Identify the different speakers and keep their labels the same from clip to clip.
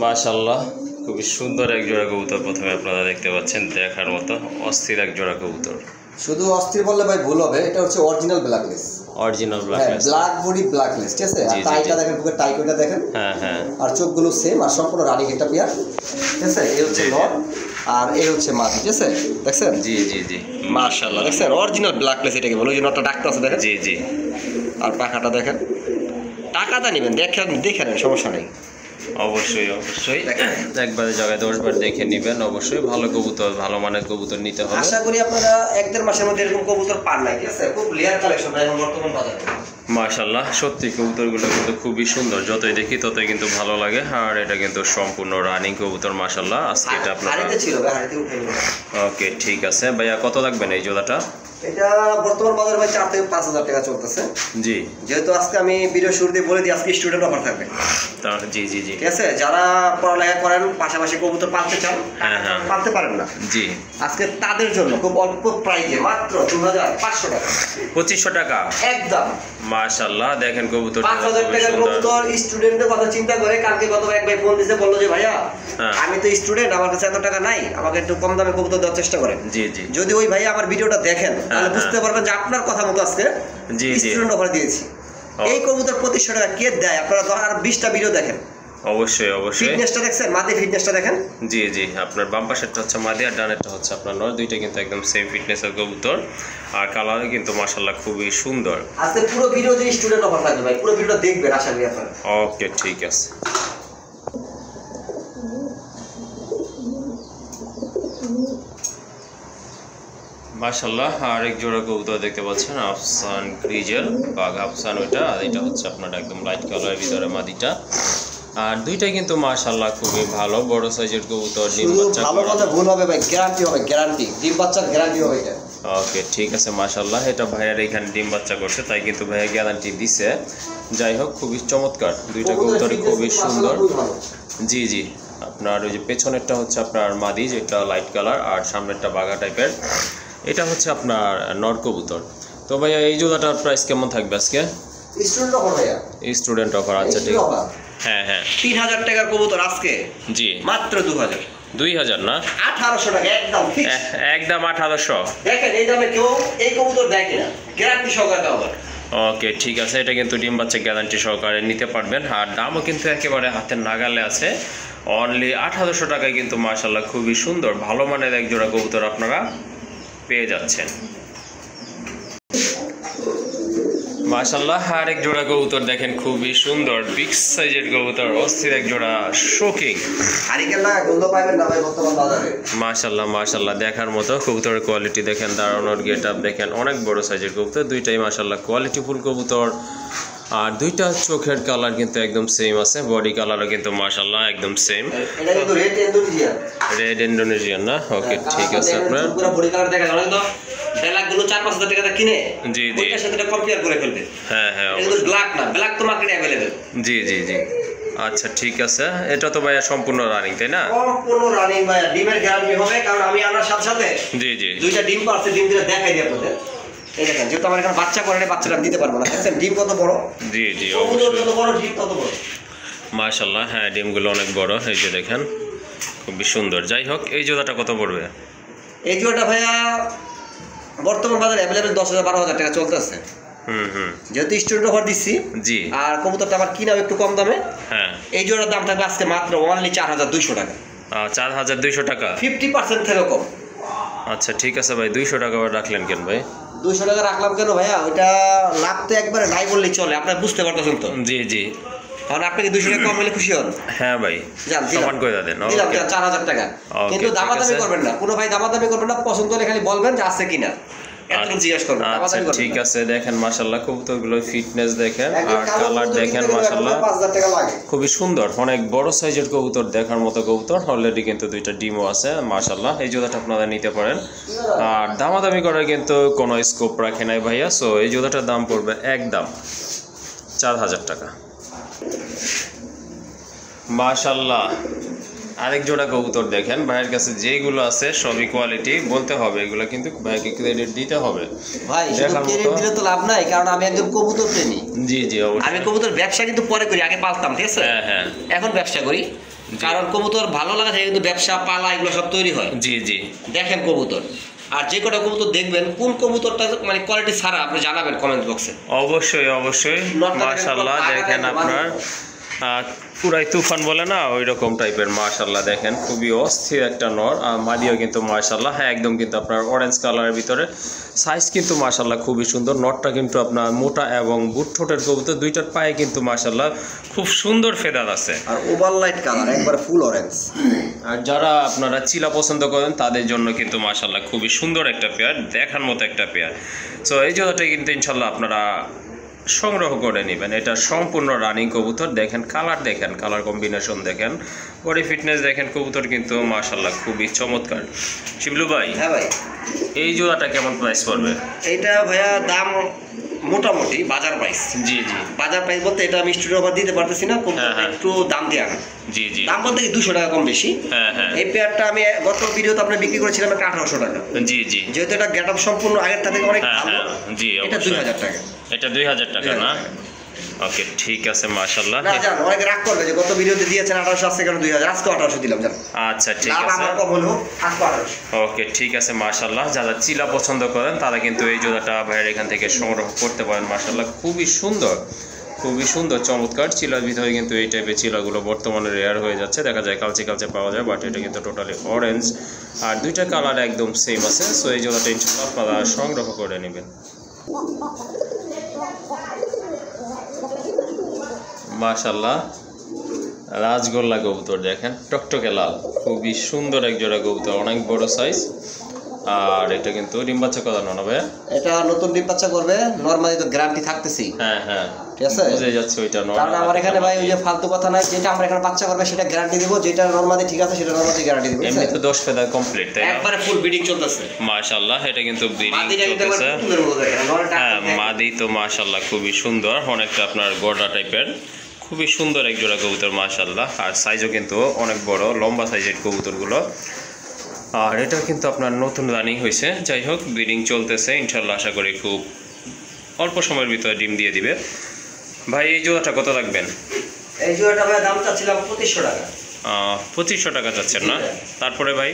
Speaker 1: মাশাআল্লাহ খুবই সুন্দর এক জোড়া কবুতর প্রথমে আপনারা দেখতে পাচ্ছেন, দেখার মতো অস্থির এক জোড়া কবুতর।
Speaker 2: শুধু অস্থির বললে ভাই ভুল হবে, এটা হচ্ছে অরিজিনাল ব্ল্যাকলেস।
Speaker 1: অরিজিনাল ব্ল্যাকলেস,
Speaker 2: ব্ল্যাক বডি ব্ল্যাকলেস, ঠিক আছে? আর টাইটা দেখেন, বুকের টাইকোটা দেখেন।
Speaker 1: হ্যাঁ হ্যাঁ।
Speaker 2: আর চোখগুলো সেম, আর সম্পূর্ণ রানিং একটা পেয়ার, ঠিক আছে? এই হচ্ছে নর আর এই হচ্ছে মাদি, ঠিক আছে? দেখছেন?
Speaker 1: জি জি জি
Speaker 2: মাশাআল্লাহ, দেখছেন অরিজিনাল ব্ল্যাকলেস এটাকে বলে, ওই জন্য একটা ডাক্তার আছে দেখেন।
Speaker 1: জি জি।
Speaker 2: আর পাখাটা দেখেন, টাকাটা নেবেন, দেখেন দেখে নেন, সমস্যা নেই।
Speaker 1: অবশ্যই অবশ্যই একবারে জায়গায় 10 বার দেখে নেবেন। অবশ্যই ভালো কবুতর, ভালো মানের কবুতর নিতে হবে।
Speaker 2: আশা করি আপনারা 1-1.5 মাসের মধ্যে এরকম কবুতর পান নাই, ঠিক আছে? খুব লেয়ার কালেকশন এখন বর্তমান বাজারে।
Speaker 1: মাশাআল্লাহ সত্যি কবুতরগুলো কিন্তু খুবই সুন্দর, যতই দেখি ততই কিন্তু ভালো লাগে। আর এটা কিন্তু সম্পূর্ণ রানিং কবুতর মাশাআল্লাহ। আজকে এটা আপনার
Speaker 2: হাড়িতে ছিল, ভাই হাড়িতে উঠে নিন।
Speaker 1: ওকে ঠিক আছে ভাইয়া, কত লাগবেন এই জোড়াটা?
Speaker 2: এটা বর্তমান বাজারে ভাই 4 থেকে 5,000 টাকা চলতেছে।
Speaker 1: জি,
Speaker 2: যেহেতু আজকে আমি ভিডিও শুরুতে বলে দিই আজকে স্টুডেন্ট অফার থাকবে।
Speaker 1: জি জি জি,
Speaker 2: ঠিক আছে? যারা পড়ালেখা করেন পাশাপাশি কবুতর পালতে চান,
Speaker 1: হ্যাঁ হ্যাঁ,
Speaker 2: পালতে পারেন না,
Speaker 1: জি,
Speaker 2: আজকে তাদের জন্য খুব অল্প প্রাইসে মাত্র 2500 টাকা,
Speaker 1: 2500 টাকা
Speaker 2: একদম।
Speaker 1: মাশাআল্লাহ দেখেন কবুতর
Speaker 2: 5000 টাকার কবুতর স্টুডেন্টের কথা চিন্তা করে কালকে কত এক ভাই ফোন দিতে বললো যে ভাইয়া আমি তো স্টুডেন্ট, আমার কাছে এত টাকা নাই, আমাকে একটু কম দামে কবুতর দেওয়ার চেষ্টা করেন।
Speaker 1: জি জি,
Speaker 2: যদি ওই ভাইয়া আমার ভিডিওটা দেখেন তাহলে বুঝতে পারবেন যে আপনার কথা মতো আজকে
Speaker 1: জি জি
Speaker 2: স্টুডেন্ট অফার দিয়েছি। এই কবুতর 2500 টাকা কে দেয়? আপনারা আর 20টা ভিডিও দেখেন।
Speaker 1: অবশ্যই অবশ্যই।
Speaker 2: ফিটনেসটা দেখছেন, মাদি ফিটনেসটা দেখেন।
Speaker 1: জি জি, আপনার বাম পাশেরটা হচ্ছে মাদি আর ডানেরটা হচ্ছে আপনার নর, দুইটা কিন্তু একদম সেম ফিটনেসের কবুতর। আর কালারও কিন্তু মাশাআল্লাহ খুবই সুন্দর।
Speaker 2: আজকে পুরো ভিডিও যে স্টুডেন্ট অফার থাকবে ভাই, পুরো ভিডিওটা দেখবেন আশা করি আপনারা।
Speaker 1: ওকে ঠিক আছে। মাশাআল্লাহ আরেক জোড়া কবুতর দেখতে পাচ্ছেন, আফসান গ্রিজেল বা আফসান, ওইটা আর এটা হচ্ছে আপনার একদম লাইট কালারের ভিতরে মাদিটা। আর দুইটাই কিন্তু মাশাআল্লাহ খুবই ভালো বড় সাইজের কবুতর। ডিম বাচ্চা
Speaker 2: ভালো কথা ভুল হবে ভাই, গ্যারান্টি হবে, গ্যারান্টি ডিম বাচ্চার গ্যারান্টি হবে এটা।
Speaker 1: ওকে ঠিক আছে মাশাআল্লাহ, এটা ভাইয়ার এখানে ডিম বাচ্চা করছে তাই কিন্তু ভাইয়া গ্যারান্টি দিছে। যাই হোক খুবই চমৎকার, দুইটা কবুতরই খুবই সুন্দর। জি জি, আপনার ওই যে পেছনেরটা হচ্ছে আপনার মাদি, যেটা লাইট কালার, আর সামনেরটা বাঘা টাইপের, এটা হচ্ছে আপনার নর কবুতর। তো ভাইয়া এই জোড়াটার প্রাইস কেমন থাকবে আজকে?
Speaker 2: স্টুডেন্ট অফার ভাইয়া,
Speaker 1: স্টুডেন্ট অফার, আচ্ছা ঠিক আছে। হ্যাঁ হ্যাঁ,
Speaker 2: 3000 টাকার কবুতর আজকে
Speaker 1: জি
Speaker 2: মাত্র
Speaker 1: 2000 না
Speaker 2: 1800 টাকা একদম ফিক্স,
Speaker 1: একদম 1800।
Speaker 2: দেখেন এই দামে কেউ এই কবুতর দেয় কিনা, গ্যারান্টি সহকারে হবে।
Speaker 1: ওকে ঠিক আছে, এটা কিন্তু ডিম বাচ্চা গ্যারান্টি সহকারে নিতে পারবেন। আর দামও কিন্তু একেবারে হাতের নাগালে আছে, অনলি 1800 টাকায় কিন্তু মাশাআল্লাহ খুবই সুন্দর ভালো মানের এক জোড়া কবুতর আপনারা পেয়ে যাচ্ছেন। মাশাআল্লাহ আরেক জোড়া কবুতর দেখেন, খুবই সুন্দর বিগ সাইজের কবুতর, অস্থির এক জোড়া শোকিং। মাশাআল্লাহ মাশাআল্লাহ দেখার মতো কবুতরের কোয়ালিটি দেখেন, দাঁড়ানোর গেট আপ দেখেন, অনেক বড় সাইজের কবুতর, দুইটাই মাশাআল্লাহ কোয়ালিটিফুল কবুতর। আর দুইটা চোখের কালার কিন্তু একদম সেম আছে, বডি কালারও কিন্তু মাশাআল্লাহ একদম সেম।
Speaker 2: এটা কিন্তু
Speaker 1: রেড ইন্দোনেশিয়ান না? ওকে ঠিক আছে। আপনার
Speaker 2: পুরো বডি কালার দেখা যাবে তো ব্ল্যাকগুলো 4-5 টাকা কিনে
Speaker 1: জি জি
Speaker 2: ওইটার সাথে কম্পেয়ার করে ফেলবে।
Speaker 1: হ্যাঁ হ্যাঁ,
Speaker 2: এগুলো ব্ল্যাক না, ব্ল্যাক তো মার্কেটে अवेलेबल।
Speaker 1: জি জি জি, আচ্ছা ঠিক আছে। এটা তো ভাইয়া সম্পূর্ণ রানিং তাই না?
Speaker 2: সম্পূর্ণ রানিং ভাইয়া, ডিমের গ্যারান্টি হবে, কারণ আমি আনার সাথে সাথে
Speaker 1: জি জি
Speaker 2: দুইটা ডিম পারছে, ডিম দিলে দেখাই দিই আপনাদের। এই দেখেন, যেহেতু আমার এখানে বাচ্চা করে বাচ্চাটা দিতে পারবো না, দেখেন ডিম কত বড়।
Speaker 1: জি জি
Speaker 2: অবশ্যই
Speaker 1: অবশ্যই,
Speaker 2: কত বড় ডিম, কত বড়
Speaker 1: মাশাআল্লাহ। হ্যাঁ ডিমগুলো অনেক বড়, এই যে দেখেন খুবই সুন্দর। যাই হোক এই জোড়াটা কত পড়বে?
Speaker 2: এই জোড়াটা ভাইয়া বর্তমান বাজারে अवेलेबल 10,000-12,000 টাকা চলতেছে। যেহেতু স্টুডেন্ট অফার দিচ্ছি,
Speaker 1: জি,
Speaker 2: আর কবুতরটা আমার কিনাও একটু কম দামে।
Speaker 1: হ্যাঁ,
Speaker 2: এই জোড়ার দাম থাকবে আজকে মাত্র অনলি 4200 টাকা,
Speaker 1: 4200 টাকা,
Speaker 2: 50% থেকে কম।
Speaker 1: আচ্ছা ঠিক আছে ভাই, 200 টাকা রাখলেন কেন ভাই?
Speaker 2: 200 টাকা রাখলাম কেন ভাইয়া, ওইটা লাভ তো একবারে নাই বললেই চলে, আপনার বুঝতে পারতেছেন তো।
Speaker 1: জি জি,
Speaker 2: কারণ আপনি কি 200 টাকা কম হলে খুশি হন?
Speaker 1: হ্যাঁ ভাই, সমান করে দেন।
Speaker 2: দিলাম 4000 টাকা, কিন্তু দামাদামি করবেন না, কোনো ভাই দামাদামি করবেন না, পছন্দ হলে খালি বলবেন যে আছে কিনা, এতটুকু জিজ্ঞেস করবেন।
Speaker 1: আচ্ছা ঠিক আছে, দেখেন মাশাআল্লাহ কবুতরগুলো ফিটনেস দেখেন আর কালার দেখেন, মাশাআল্লাহ
Speaker 2: 5000 টাকা লাগে,
Speaker 1: খুবই সুন্দর, অনেক বড় সাইজের কবুতর, দেখার মতো কবুতর। অলরেডি কিন্তু দুইটা ডিমও আছে মাশাআল্লাহ, এই জোড়াটা আপনারা নিতে পারেন। আর দামাদামি করার কিন্তু কোনো স্কোপ রাখে নাই ভাইয়া। সো এই জোড়াটার দাম পড়বে একদম 4000 টাকা। মাশাআল্লাহ আরেক জোড়া কবুতর দেখেন ভাইয়ের কাছে যেগুলো আছে সবই কোয়ালিটি বলতে হবে, এগুলো কিন্তু ভাইকে ক্রেডিট দিতে হবে
Speaker 2: ভাই। শুধু ক্রেডিট দিলে তো লাভ নাই, কারণ আমি একজন কবুতর প্রেমী।
Speaker 1: জি জি অবশ্যই।
Speaker 2: আমি কবুতর ব্যবসা কিন্তু পরে করি, আগে পালতাম, ঠিক আছে?
Speaker 1: হ্যাঁ হ্যাঁ।
Speaker 2: এখন ব্যবসা করি, কারণ কবুতর ভালো লাগা থেকে কিন্তু ব্যবসা পালা এগুলো সব তৈরি হয়।
Speaker 1: জি জি।
Speaker 2: দেখেন কবুতর, আর যে কটা কবুতর দেখবেন কোন কবুতরটা মানে কোয়ালিটি ছাড়া আপনি জানাবেন কমেন্ট বক্সে।
Speaker 1: অবশ্যই অবশ্যই। মাশাআল্লাহ দেখেন আপনার পুরাই তুফান বলে না ওই রকম টাইপের, মাশাআল্লাহ দেখেন খুবই অস্থির একটা নর। আর মাদিও কিন্তু মাশাআল্লাহ হ্যাঁ একদম কিন্তু আপনার অরেঞ্জ কালারের ভিতরে, সাইজ কিন্তু মাশাআল্লাহ খুবই সুন্দর। নরটা কিন্তু আপনার মোটা এবং বুট ঠোঁটের কবুতর, দুইটার পায়ে কিন্তু মাশাআল্লাহ খুব সুন্দর ফেদার আছে আর
Speaker 2: ওভার লাইট কালার, একবার ফুল অরেঞ্জ।
Speaker 1: আর যারা আপনারা চিলা পছন্দ করেন তাদের জন্য কিন্তু মাশাআল্লাহ খুবই সুন্দর একটা পেয়ার, দেখার মতো একটা পেয়ার। সো এই জোড়াটা কিন্তু ইনশাল্লাহ আপনারা সংগ্রহ করে নেবেন। এটা সম্পূর্ণ রানিং কবুতর। দেখেন কালার, দেখেন কালার কম্বিনেশন, দেখেন বডি ফিটনেস, দেখেন কবুতর কিন্তু মাশাআল্লাহ খুবই চমৎকার। শিবলু ভাই,
Speaker 2: হ্যাঁ ভাই,
Speaker 1: এই জোড়াটা কেমন প্রাইস পড়বে?
Speaker 2: এইটা ভাইয়া দাম মোটামুটি বাজার প্রাইস।
Speaker 1: জি জি।
Speaker 2: বাজার প্রাইস বলতে এটা আমি স্টুডিও অফার দিতে পারতেছি না, একটু দাম দিয়ে আনা।
Speaker 1: জি জি।
Speaker 2: দাম বলতে 200 টাকা কম বেশি।
Speaker 1: হ্যাঁ হ্যাঁ।
Speaker 2: এই পেয়ারটা আমি গত ভিডিওতে আপনি বিক্রি করেছিলাম 1800 টাকা।
Speaker 1: জি জি।
Speaker 2: যেহেতু এটা গেটআপ সম্পূর্ণ আগের থেকে অনেক ভালো।
Speaker 1: জি
Speaker 2: এটা 2000 টাকা।
Speaker 1: এটা 2000 টাকা না? ওকে ঠিক আছে মাশাআল্লাহ।
Speaker 2: না জান, অনেকে রাগ করবে যে গত ভিডিওতে দিয়েছেন 1800, আজকে কেন 2000? আজকে 1800 দিলাম জান।
Speaker 1: আচ্ছা ঠিক
Speaker 2: লাভ
Speaker 1: আছে।
Speaker 2: আমার কম হলো, আজকে 1800।
Speaker 1: ওকে ঠিক আছে মাশাআল্লাহ। যারা চিলা পছন্দ করেন তারা কিন্তু এই জোড়াটা ভাইয়ের এখান থেকে সংগ্রহ করতে পারেন। মাশাআল্লাহ খুবই সুন্দর, খুবই সুন্দর চমৎকার। চিলার ভিতরে কিন্তু এই টাইপের চিলাগুলো বর্তমানে রেয়ার হয়ে যাচ্ছে, দেখা যায় কালচে কালচে পাওয়া যায়, বাট এটা কিন্তু টোটালি অরেঞ্জ আর দুইটা কালার একদম সেম আছে। সো এই জোড়াটা ইনশাআল্লাহ আপনারা সংগ্রহ করে নেবেন। মাশাআল্লাহ রাজগোল্লা কবুতর দেখেন, টকটকে লাল, খুবই সুন্দর এক জোড়া কবুতর, অনেক বড় সাইজ। আর এটা কিন্তু ডিম বাচ্চা করানো না ভাই?
Speaker 2: এটা নতুন ডিম বাচ্চা করবে, নরমালি তো গ্যারান্টি থাকতেছি।
Speaker 1: হ্যাঁ হ্যাঁ
Speaker 2: ঠিক আছে,
Speaker 1: বুঝে যাচ্ছে ওইটা নরমাল।
Speaker 2: কারণ আমার এখানে ভাই ওই যে ফালতু কথা নাই, যেটা আমরা এখানে বাচ্চা করবে সেটা গ্যারান্টি দিব, যেটা নরমালি ঠিক আছে সেটা নরমালি গ্যারান্টি দিব।
Speaker 1: এমনি তো 10 ফেদার কমপ্লিট, তাই না?
Speaker 2: একবারে ফুল ব্রিডিং চলতেছে
Speaker 1: মাশাআল্লাহ। এটা কিন্তু ব্রিডিং
Speaker 2: মাদিটা কিন্তু
Speaker 1: চলতেছে।
Speaker 2: পুতুলের মতো দেখেন, নরটা
Speaker 1: হ্যাঁ মাদি তো মাশাআল্লাহ খুবই সুন্দর, অনেকটা আপনার গড়া টাইপের, খুবই সুন্দর এক জোড়া কবুতর মাশাআল্লাহ। আর সাইজও কিন্তু অনেক বড়, লম্বা সাইজের কবুতরগুলো। আর এটা কিন্তু আপনার নতুন রানিং হয়েছে, যাই হোক ব্রিডিং চলতেছে, ইনশাল্লাহ আশা করি খুব অল্প সময়ের ভিতরে ডিম দিয়ে দিবে। ভাই এই জোড়াটা কত রাখবেন?
Speaker 2: এই জোড়াটা ভাই দাম চাচ্ছিলাম 2500 টাকা।
Speaker 1: 2500 টাকা চাচ্ছেন না? তারপরে ভাই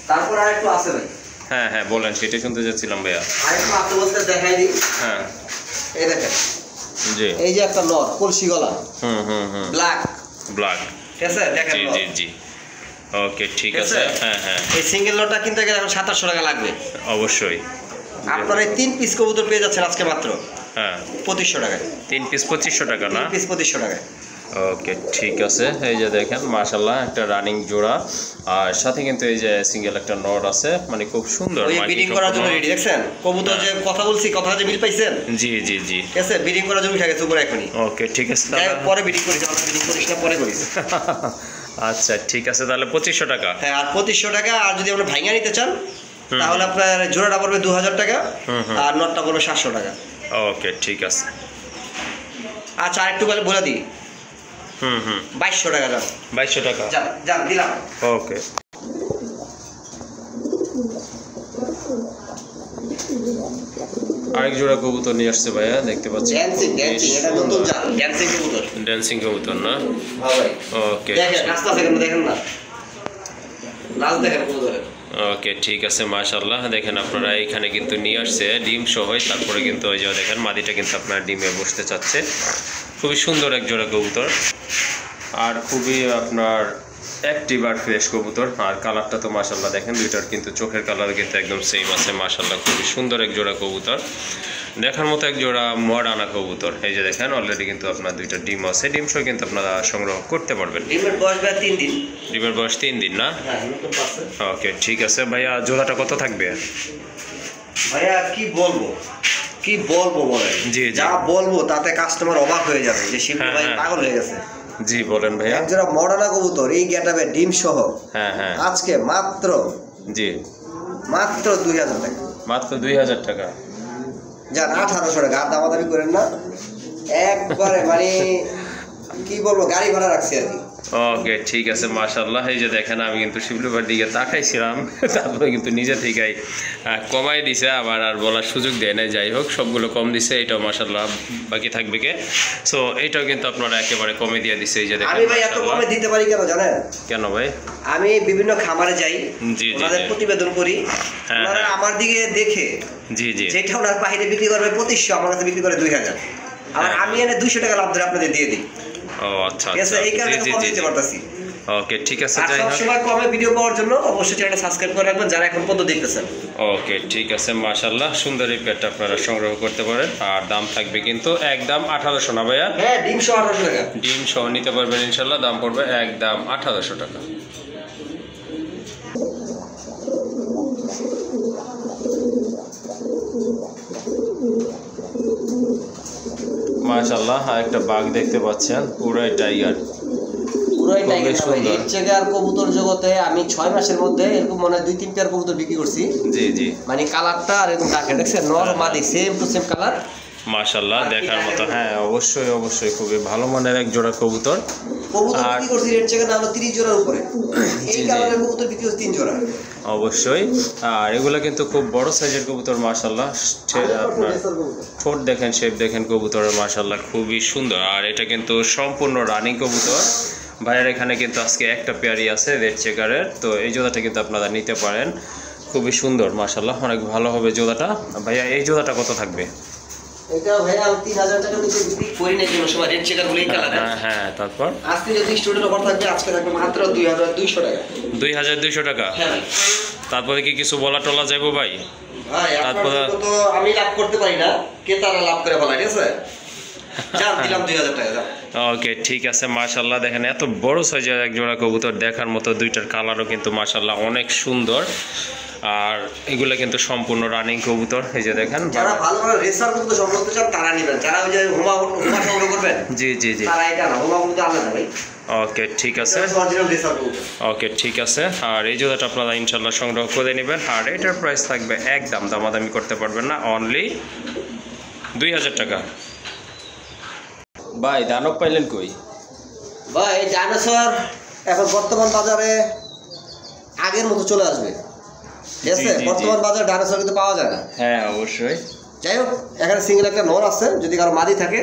Speaker 2: তারপর আরেকটু আছে ভাই।
Speaker 1: হ্যাঁ হ্যাঁ বলেন, সেটাই শুনতে যাচ্ছিলাম ভাইয়া।
Speaker 2: আরেকটু আছে বলতে দেখাই দিই।
Speaker 1: হ্যাঁ
Speaker 2: এই দেখেন,
Speaker 1: জি
Speaker 2: এই যে একটা নর কলসি গলা, ব্ল্যাক
Speaker 1: ব্ল্যাক,
Speaker 2: ঠিক আছে দেখেন।
Speaker 1: জি জি জি। ওকে ঠিক আছে। হ্যাঁ হ্যাঁ।
Speaker 2: এই সিঙ্গেল লটটা কিনতে গেলে এখন 2700 টাকা লাগবে
Speaker 1: অবশ্যই।
Speaker 2: আপনারা এই 3 পিস কবুতর পেয়ে যাচ্ছেন আজকে মাত্র
Speaker 1: হ্যাঁ
Speaker 2: 2500 টাকায়।
Speaker 1: 3 পিস 2500 টাকা না?
Speaker 2: 3 পিস 2500 টাকায়।
Speaker 1: ওকে ঠিক আছে। এই যে দেখেন মাশাআল্লাহ একটা রানিং জোড়া, আর সাথে কিন্তু এই যে সিঙ্গেল একটা নট আছে, মানে খুব সুন্দর।
Speaker 2: ওই ব্রিডিং করার জন্য রেডি, দেখছেন কবুতর যে কথা বলছি, কথা যে মিল পাইছেন?
Speaker 1: জি জি জি।
Speaker 2: ঠিক আছে, ব্রিডিং করার জন্য উঠে গেছে উপরে এখনই।
Speaker 1: ওকে ঠিক আছে,
Speaker 2: পরে ব্রিডিং করিস, আমরা ব্রিডিং করিস না, পরে করিস।
Speaker 1: আচ্ছা ঠিক আছে, তাহলে 2500 টাকা।
Speaker 2: হ্যাঁ, আর 2500 টাকা। আর যদি আপনি ভাঙা নিতে চান তাহলে আপনার জোড়াটা পড়বে 2000 টাকা, আর নটটা পড়বে 700 টাকা।
Speaker 1: ওকে ঠিক আছে।
Speaker 2: আচ্ছা আরেকটু বলে দিই, 2200 টাকা যান।
Speaker 1: 2200 টাকা
Speaker 2: যান দিলাম।
Speaker 1: ওকে। আরেক জোড়া কবুতর নিয়ে আসছে ভাইয়া, দেখতে পাচ্ছি
Speaker 2: ড্যান্সিং, এটা নতুন জাত ড্যান্সিং কবুতর।
Speaker 1: ড্যান্সিং কবুতর না?
Speaker 2: হ্যাঁ ভাই।
Speaker 1: ওকে
Speaker 2: দেখেন রাস্তা থেকে দেখেন না, লাল দেখেন কবুতরের।
Speaker 1: ওকে ঠিক আছে মাশাআল্লাহ। দেখেন আপনারা এখানে কিন্তু নিয়ে আসছে ডিম সহ, তারপরে কিন্তু ওই যে দেখেন মাদিটা কিন্তু আপনার ডিমে বসতে চাচ্ছে। খুবই সুন্দর এক জোড়া কবুতর, আর খুবই আপনার অ্যাক্টিভ আর ফ্রেশ কবুতর। আর কালারটা তো মাশাআল্লাহ দেখেন, দুইটার কিন্তু চোখের কালার কিন্তু একদম সেম আছে মাশাআল্লাহ। খুবই সুন্দর এক জোড়া কবুতর, দেখার মতো এক জোড়া মডানা কবুতর। এই যে দেখেন অলরেডি কিন্তু আপনার দুইটা ডিম আছে, ডিম সহ কিন্তু আপনারা সংগ্রহ করতে পারবেন।
Speaker 2: ডিমের বয়স 3 দিন।
Speaker 1: ডিমের বয়স 3 দিন না?
Speaker 2: হ্যাঁ নতুন পাচ্ছে।
Speaker 1: ওকে ঠিক আছে ভাইয়া, জোড়াটা কত থাকবে?
Speaker 2: ভাইয়া কি বলবো বলেন?
Speaker 1: জি
Speaker 2: যা বলবো তাতে কাস্টমার অবাক হয়ে যাবে যে শিল্পী ভাই পাগল হয়ে গেছে।
Speaker 1: জি বলেন ভাইয়া।
Speaker 2: একজোড়া মডানা কবুতর এই গেটআপে ডিম সহ
Speaker 1: হ্যাঁ হ্যাঁ
Speaker 2: আজকে মাত্র 2000 টাকা।
Speaker 1: মাত্র 2000 টাকা।
Speaker 2: যান 1800 টাকা, আর দামাদামি করেন না একবারে, মানে কি বলবো, গাড়ি ভাড়া রাখছি আর কি।
Speaker 1: ওকে ঠিক আছে মাশাআল্লাহ। এই যে দেখেন আমি কিন্তু শিবলু ভাইয়ের দিকে তাকাইছিলাম, তারপরে কিন্তু নিজে থেকেই কমাই দিছে, আবার আর বলার সুযোগ দেয় নাই। যাই হোক সবগুলো কম দিছে, এটাও মাশাআল্লাহ বাকি থাকবে কে। সো এইটাও কিন্তু আপনারা একেবারে কমে দিয়ে দিছে। এই যে দেখেন
Speaker 2: আমি ভাই এত কমে দিতে পারি কেন জানেন?
Speaker 1: কেন ভাই?
Speaker 2: আমি বিভিন্ন খামারে যাই,
Speaker 1: জি জি
Speaker 2: ওনাদের প্রতিবেদন করি, ওনারা আমার দিকে দেখে
Speaker 1: জি জি
Speaker 2: যেটা ওনার বাইরে বিক্রি করবে 2500, আমার কাছে বিক্রি করে 2000, আর আমি এনে 200 টাকা লাভ ধরে আপনাদের দিয়ে দিই।
Speaker 1: ও আচ্ছা
Speaker 2: ঠিক আছে, এই কারণে কম দিতে পারতাছি।
Speaker 1: ওকে ঠিক আছে।
Speaker 2: আর
Speaker 1: যাই হোক
Speaker 2: সবসময় কমে ভিডিও পাওয়ার জন্য অবশ্যই চ্যানেলটা সাবস্ক্রাইব করে রাখবেন যারা এখন পর্যন্ত দেখতেছেন।
Speaker 1: ওকে ঠিক আছে মাশাআল্লাহ, সুন্দর এই পেটটা আপনারা সংগ্রহ করতে পারেন। আর দাম থাকবে কিন্তু একদম 1800 না ভাইয়া?
Speaker 2: হ্যাঁ, ডিম সহ 1800 টাকা।
Speaker 1: ডিম সহ নিতে পারবেন ইনশাল্লাহ, দাম পড়বে একদম 1800 টাকা। মাশাআল্লাহ, একটা বাঘ দেখতে পাচ্ছেন, পুরাই টাইগার।
Speaker 2: পুরাই টাইগার ভাই। এর থেকে আর কবুতর জগতে আমি 6 মাসের মধ্যে এরকম মনে হয় 2-3 পেয়ার কবুতর বিক্রি করছি।
Speaker 1: জি জি,
Speaker 2: মানে কালারটা আর এরকম ডাকে দেখছেন, নর মাদি সেম টু সেম কালার।
Speaker 1: মাশাআল্লাহ দেখার মতো। হ্যাঁ অবশ্যই অবশ্যই, খুবই ভালো মানের এক জোড়া কবুতর।
Speaker 2: কবুতর বিক্রি করছি রেড চেকে না হলো 30 জোড়ার উপরে। এই কালারের কবুতর বিক্রি করছি 3 জোড়া।
Speaker 1: অবশ্যই। আর এগুলো কিন্তু খুব বড় সাইজের কবুতর মাশাআল্লাহ। আপনার ঠোঁট দেখেন, শেপ দেখেন কবুতরের মাশাআল্লাহ খুবই সুন্দর। আর এটা কিন্তু সম্পূর্ণ রানিং কবুতর। ভাইয়ের এখানে কিন্তু আজকে একটা পেয়ারই আছে রেড চেকারের, তো এই জোড়াটা কিন্তু আপনারা নিতে পারেন, খুবই সুন্দর মাশাআল্লাহ, অনেক ভালো হবে জোড়াটা। ভাইয়া এই জোড়াটা কত থাকবে?
Speaker 2: এটা ভাইয়া আমি 3000 টাকা নিচে বিক্রি করি না কোনো সময় রেড চেকার বলে এই কালার।
Speaker 1: হ্যাঁ তারপর
Speaker 2: আজকে যদি স্টুডেন্ট অফার থাকবে, আজকে থাকবে মাত্র 2200 টাকা।
Speaker 1: 2200 টাকা?
Speaker 2: হ্যাঁ।
Speaker 1: তারপরে কি কিছু বলা টলা যাবো ভাই?
Speaker 2: ভাই আপনারা তো আমি লাভ করতে পারি না, ক্রেতারা লাভ করে বলা, ঠিক আছে? জান দিলাম 2000 টাকা দাও।
Speaker 1: ওকে ঠিক আছে মাশাআল্লাহ। দেখেন এত বড় সাইজের এক জোড়া কবুতর, দেখার মতো, দুইটার কালারও কিন্তু মাশাআল্লাহ অনেক সুন্দর। আর এগুলো কিন্তু সম্পূর্ণ রানিং কবুতর। এই যে দেখেন,
Speaker 2: যারা ভালো ভালো রেসার কবুতর সংগ্রহ করতে চান তারা নেবেন, যারা ওই যে হুমা সংগ্রহ করবেন
Speaker 1: জি জি জি,
Speaker 2: তারা এটা না, হুমা কবুতর আলাদা ভাই।
Speaker 1: ওকে ঠিক আছে,
Speaker 2: অরিজিনাল রেসার কবুতর।
Speaker 1: ওকে ঠিক আছে। আর এই জোড়াটা আপনারা ইনশাল্লাহ সংগ্রহ করে নেবেন। আর এটার প্রাইস থাকবে একদম, দামাদামি করতে পারবেন না, অনলি 2000 টাকা। ভাই দানব পাইলেন কই?
Speaker 2: ভাই ডাইনোসর এখন বর্তমান বাজারে আগের মতো চলে আসবে, ঠিক আছে? বর্তমান বাজারে ডাইনোসর কিন্তু পাওয়া যায় না।
Speaker 1: হ্যাঁ অবশ্যই।
Speaker 2: যাই হোক, এখানে সিঙ্গেল একটা নর আছে, যদি কারো মাদি থাকে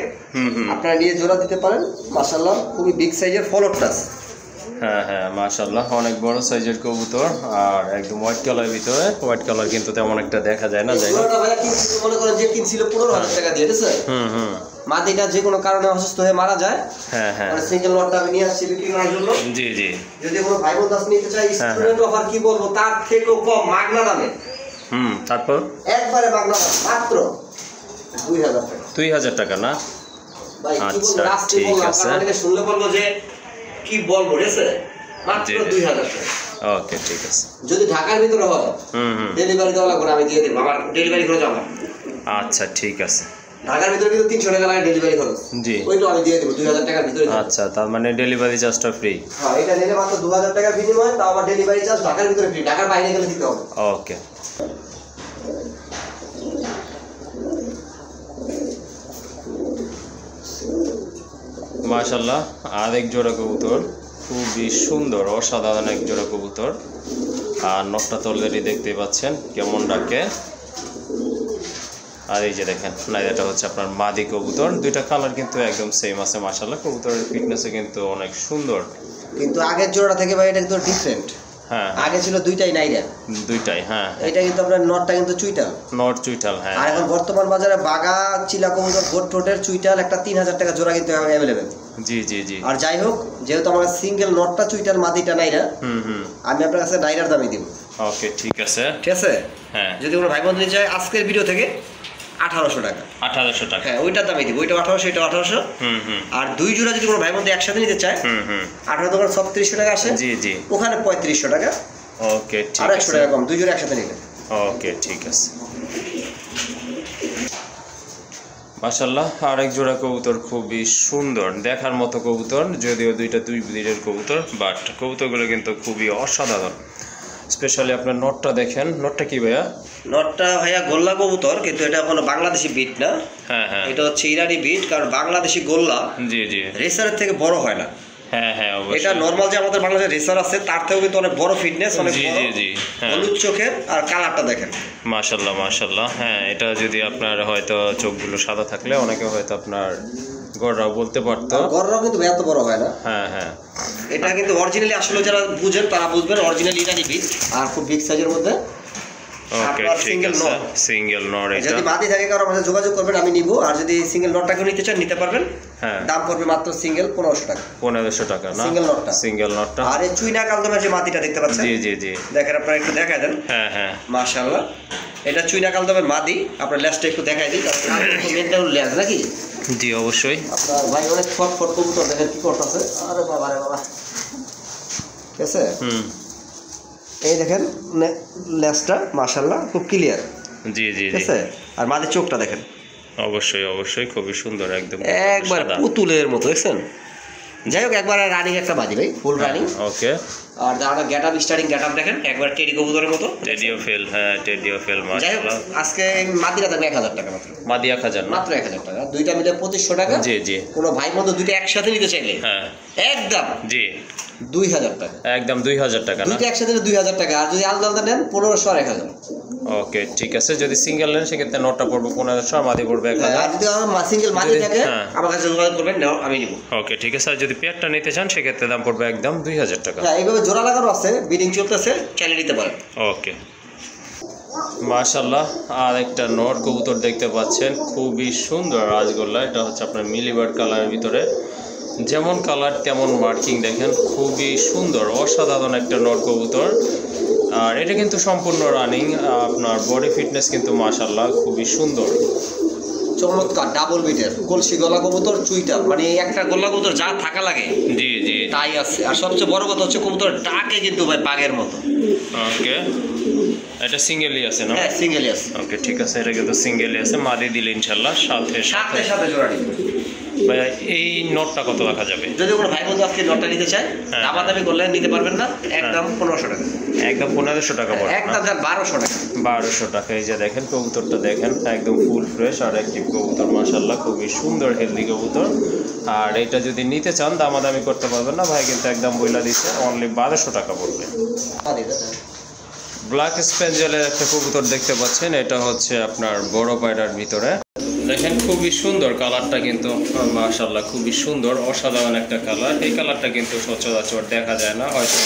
Speaker 2: আপনারা নিয়ে জোড়া দিতে পারেন। মাশাআল্লাহ খুবই বিগ সাইজের ফলোর টাচ।
Speaker 1: হ্যাঁ মাশাআল্লাহ অনেক বড় সাইজের কবুতর। আর একদম হোয়াইট কালার ভিতরে, হোয়াইট কালার কিন্তু তেমন একটা দেখা যায় না। যাই হোক,
Speaker 2: ভাইয়া কিনছিল, মনে করেন যে কিনছিল 15000 টাকা দিয়ে, ঠিক আছে? মাদিটা যে কোনো কারণে অসুস্থ হয়ে মারা যায়। হ্যাঁ সিঙ্গেল লটটা আমি নিয়ে আসছি বিক্রি করার জন্য। জি জি, যদি কোনো ভাই বোন দাস নিতে চাই, স্টুডেন্ট অফার কি বলবো, তার থেকেও কম মাগনা দামে।
Speaker 1: তারপর
Speaker 2: একবারে মাগনা দাম, মাত্র 2000 টাকা।
Speaker 1: 2000 টাকা না?
Speaker 2: ভাই কি বলবো, রাস্তে বললাম, কারণ শুনলে বলবো যে কি বলবো, ঠিক আছে? মাত্র 2000 টাকা।
Speaker 1: ওকে ঠিক আছে।
Speaker 2: যদি ঢাকার ভিতরে হয় ডেলিভারি দেওয়া লাগবে, আমি দিয়ে দেবো, আমার ডেলিভারি খরচ আমার।
Speaker 1: আচ্ছা ঠিক আছে।
Speaker 2: ঢাকার ভিতরে কিন্তু 300 টাকা লাগে ডেলিভারি খরচ। জি, ওইটা আমি দিয়ে দেবো 2000 টাকার ভিতরে।
Speaker 1: আচ্ছা, তার মানে ডেলিভারি চার্জটা ফ্রি?
Speaker 2: হ্যাঁ, এটা নিলে মাত্র 2000 টাকার বিনিময়ে, তাও আবার ডেলিভারি চার্জ ঢাকার ভিতরে ফ্রি, ঢাকার বাইরে গেলে দিতে হবে।
Speaker 1: ওকে। মাশাআল্লাহ আরেক জোড়া কবুতর, খুবই সুন্দর, অসাধারণ এক জোড়া কবুতর। আর নটটা তো অলরেডি দেখতে পাচ্ছেন কেমন ডাকে। আর এই যে দেখেন না, এটা হচ্ছে আপনার মাদি কবুতর। দুইটা কালার কিন্তু একদম সেম আছে মাশাআল্লাহ। কবুতরের ফিটনেসে কিন্তু অনেক সুন্দর,
Speaker 2: কিন্তু আগের জোড়াটা থেকে ভাই এটা একদম ডিফারেন্ট। হ্যাঁ, আগে ছিল দুইটাই নাইরা, দুইটাই। হ্যাঁ, এটা কিন্তু আপনার নটটা কিন্তু চুইটাল, নট চুইটাল। হ্যাঁ, আর এখন বর্তমান বাজারে বাগা চিলা কবুতর গোট ঠোঁটের চুইটাল একটা 3000 টাকা জোড়া কিন্তু অ্যাভেলেবেল। জি জি জি। আর যাই হোক, যেহেতু আমার সিঙ্গেল নটটা চুইটাল মাদিটা নাইরা, আমি আপনার কাছে নাইরার দামই দিব। ওকে ঠিক আছে, ঠিক আছে। হ্যাঁ, যদি কোনো ভাই বন্ধু চায় আজকের ভিডিও থেকে 1800 টাকা। 1800 টাকা, হ্যাঁ ওইটার দামই দিব। ওইটা 1800, এটা 1800। আর দুই জোড়া যদি কোনো ভাই বন্ধু একসাথে নিতে চায়, 18 দোকান 3600 টাকা আসে। জি জি, ওখানে 3500 টাকা। ওকে ঠিক আছে, আর 100 টাকা কম দুই জোড়া একসাথে নিলে। ওকে ঠিক আছে। মাশাআল্লাহ আরেক জোড়া কবুতর, খুবই সুন্দর দেখার মতো কবুতর, যদিও দুইটা দুই ব্রিডের কবুতর, বাট কবুতরগুলো কিন্তু খুবই অসাধারণ। স্পেশালি আপনার নটটা দেখেন। নটটা কি ভাইয়া? নটটা ভাইয়া গোল্লা কবুতর, কিন্তু এটা কোনো বাংলাদেশি বিট না। হ্যাঁ হ্যাঁ, এটা হচ্ছে ইরানি বিট, কারণ বাংলাদেশি গোল্লা জি জি রেসারের থেকে বড় হয় না।
Speaker 1: হ্যাঁ হ্যাঁ অবশ্যই।
Speaker 2: এটা নরমাল যে আমাদের বাংলাদেশে রেসার আছে তার থেকেও কিন্তু অনেক বড় ফিটনেস, অনেক
Speaker 1: জি
Speaker 2: বড়।
Speaker 1: জি জি হ্যাঁ
Speaker 2: হলুদ চোখের আর কালারটা দেখেন
Speaker 1: মাশাআল্লাহ মাশাআল্লাহ। হ্যাঁ এটা যদি আপনার হয়তো চোখগুলো সাদা থাকলে অনেকে হয়তো আপনার গড়রাও বলতে পারতো,
Speaker 2: গড়রাও কিন্তু এত বড় হয় না।
Speaker 1: হ্যাঁ হ্যাঁ
Speaker 2: এটা কিন্তু অরিজিনালি আসলে যারা বুঝেন তারা বুঝবেন অরিজিনালি ইরানি বিট আর খুব বিগ সাইজের মধ্যে।
Speaker 1: ওকে ঠিক আছে, সিঙ্গেল নর। এটা
Speaker 2: যদি মাদি থাকে কারো আমাদের যোগাযোগ করবেন, আমি নিব। আর যদি সিঙ্গেল নটটাকে নিতে চান নিতে পারবেন।
Speaker 1: হ্যাঁ
Speaker 2: দাম পড়বে মাত্র সিঙ্গেল 1500 টাকা।
Speaker 1: 1500 টাকা না সিঙ্গেল নটটা।
Speaker 2: আর এই চুইনা কালদমের যে মাদিটা দেখতে পাচ্ছেন,
Speaker 1: জি জি জি
Speaker 2: দেখেন আপনারা একটু দেখায় দেন।
Speaker 1: হ্যাঁ হ্যাঁ
Speaker 2: মাশাআল্লাহ, এটা চুইনা কালদমের মাদি। আপনার লেজটা একটু দেখাই দিই, মেনটা লেজ নাকি?
Speaker 1: জি অবশ্যই।
Speaker 2: আপনার ভাই অনেক ফটফট কবুতর দেখেন কি করতেছে। আরে বাবা রে বাবা, ঠিক আছে। এই দেখেন লেজটা মাশাআল্লাহ খুব ক্লিয়ার।
Speaker 1: জি জি
Speaker 2: ঠিক আছে। আর মাদির চোখটা দেখেন,
Speaker 1: অবশ্যই অবশ্যই খুবই সুন্দর, একদম
Speaker 2: একবার পুতুলের মতো, দেখছেন। যাই হোক, একবার রানিং একটা বাজি ভাই, ফুল রানিং।
Speaker 1: ওকে।
Speaker 2: আর দাঁড়া গেটআপ, স্টার্টিং গেটআপ দেখেন, একবার টেডি কবুতরের মতো।
Speaker 1: টেডিও ফেল, হ্যাঁ টেডিও ফেল মাশাআল্লাহ।
Speaker 2: আজকে মাদিরা থাকবে 1000 টাকা মাত্র।
Speaker 1: মাদি 1000
Speaker 2: মাত্র 1000 টাকা, দুইটা মিলে 2500 টাকা।
Speaker 1: জি জি।
Speaker 2: কোনো ভাই বন্ধু দুইটা একসাথে নিতে চাইলে
Speaker 1: হ্যাঁ
Speaker 2: একদম
Speaker 1: জি
Speaker 2: 2000 টাকা,
Speaker 1: একদম 2000 টাকা না?
Speaker 2: দুইটা একসাথে 2000 টাকা। আর যদি আলাদা আলাদা নেন 1500 আর 1000।
Speaker 1: ওকে ঠিক আছে। যদি সিঙ্গেল নেন সেক্ষেত্রে নটটা পড়বে 1500 আর মাদি পড়বে 1000।
Speaker 2: আর যদি আমার সিঙ্গেল মাদি থাকে আমার কাছে যোগাযোগ করবেন, নাও আমি নিব।
Speaker 1: ওকে ঠিক আছে। আর যদি পেয়ারটা নিতে চান সেক্ষেত্রে দাম পড়বে একদম 2000 টাকা।
Speaker 2: হ্যাঁ, এইভাবে জোড়া লাগানো আছে, বিডিং চলতেছে, চাইলে নিতে পারেন।
Speaker 1: ওকে মাশাআল্লাহ। আর একটা নর কবুতর দেখতে পাচ্ছেন, খুবই সুন্দর রাজগোল্লা। এটা হচ্ছে আপনার মিলিবার্ড কালারের ভিতরে, যেমন কালার তেমন মার্কিং দেখেন, খুবই সুন্দর অসাধারণ একটা নর কবুতর। আর এটা কিন্তু সম্পূর্ণ রানিং, আপনার বডি ফিটনেস কিন্তু মাশাআল্লাহ খুবই সুন্দর,
Speaker 2: চমৎকার। ডাবল বিটের কলসি গলা কবুতর, চুইটা, মানে একটা গলা কবুতর যা থাকা লাগে
Speaker 1: জি জি
Speaker 2: তাই আছে। আর সবচেয়ে বড় কথা হচ্ছে কবুতর ডাকে কিন্তু ভাই বাঘের মতো।
Speaker 1: ওকে এটা সিঙ্গেলই আছে না?
Speaker 2: হ্যাঁ সিঙ্গেলই আছে।
Speaker 1: ওকে ঠিক আছে, এটা কিন্তু সিঙ্গেলই আছে। মাদি দিলে ইনশাআল্লাহ সাথে
Speaker 2: সাথে সাথে জোড়া নিবে।
Speaker 1: ভাই এই নটটা কত রাখা যাবে?
Speaker 2: যদি কোনো ভাই বন্ধু আজকে নটটা নিতে চায়, দামাদামি করলে নিতে পারবেন না, একদম 1500 টাকা।
Speaker 1: একদম 1500 টাকা পড়বে,
Speaker 2: একদম 1200 টাকা।
Speaker 1: 1200 টাকা। এই যে দেখেন কবুতরটা দেখেন, একদম ফুল ফ্রেশ আর অ্যাক্টিভ কবুতর মাশাআল্লাহ, খুবই সুন্দর হেলদি কবুতর। আর এটা যদি নিতে চান দামাদামি করতে পারবেন না, ভাই কিন্তু একদম বইলা দিচ্ছে অনলি 1200 টাকা পড়বে। ব্ল্যাক স্পেঞ্জেলের একটা কবুতর দেখতে পাচ্ছেন, এটা হচ্ছে আপনার বড় পায়রার ভিতরে। দেখেন খুবই সুন্দর কালারটা কিন্তু মাশাআল্লাহ, খুবই সুন্দর অসাধারণ একটা কালার। এই কালারটা কিন্তু সচরাচর দেখা যায় না, হয়তো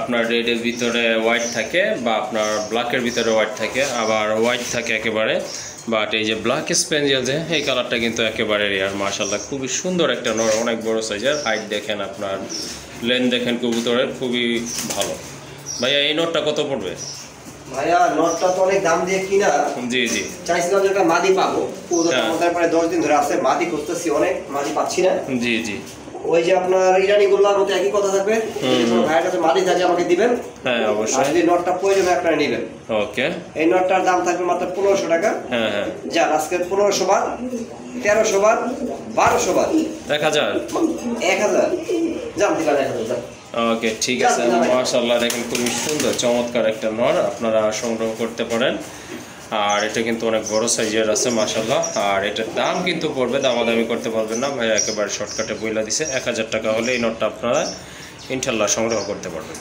Speaker 1: আপনার রেডের ভিতরে হোয়াইট থাকে বা আপনার ব্ল্যাকের ভিতরে হোয়াইট থাকে, আবার হোয়াইট থাকে একেবারে। বাট এই যে ব্ল্যাক স্পেঞ্জেল যে এই কালারটা কিন্তু একেবারে রেয়ার মাশাআল্লাহ, খুবই সুন্দর একটা নর, অনেক বড় সাইজের। হাইট দেখেন, আপনার লেন দেখেন কবুতরের, খুবই ভালো। ভাইয়া এই নটটা কত পড়বে?
Speaker 2: ভাইয়া নটটা তো অনেক দাম দিয়ে কিনা।
Speaker 1: জি জি।
Speaker 2: চাইছিলাম যে একটা মাদি পাবো, আমাদের প্রায় 10 দিন ধরে আছে মাদি খুঁজতেছি, অনেক মাদি পাচ্ছি না।
Speaker 1: জি জি।
Speaker 2: ওই যে আপনার ইরানি গোল্লার মতো একই কথা থাকবে, ভাইয়ের কাছে মাদি থাকে আমাকে দিবেন।
Speaker 1: হ্যাঁ অবশ্যই।
Speaker 2: আর যদি নটটা প্রয়োজন হয় আপনারা নেবেন।
Speaker 1: ওকে।
Speaker 2: এই নটটার দাম থাকবে মাত্র 1500 টাকা।
Speaker 1: হ্যাঁ হ্যাঁ।
Speaker 2: যান আজকে 1500 বার, 1300 বার, 1200 বার,
Speaker 1: 1000
Speaker 2: 1000 যান দিলাম 1000।
Speaker 1: ওকে ঠিক আছে। মাশাআল্লাহ দেখেন খুবই সুন্দর চমৎকার একটা নর, আপনারা সংগ্রহ করতে পারেন। আর এটা কিন্তু অনেক বড় সাইজের আছে মাশাআল্লাহ। আর এটার দাম কিন্তু পড়বে, দামাদামি করতে পারবেন না, ভাই একেবারে শর্টকাটে বইলা দিছে 1000 টাকা হলে এই নটটা আপনারা ইনশাআল্লাহ সংগ্রহ করতে পারবেন।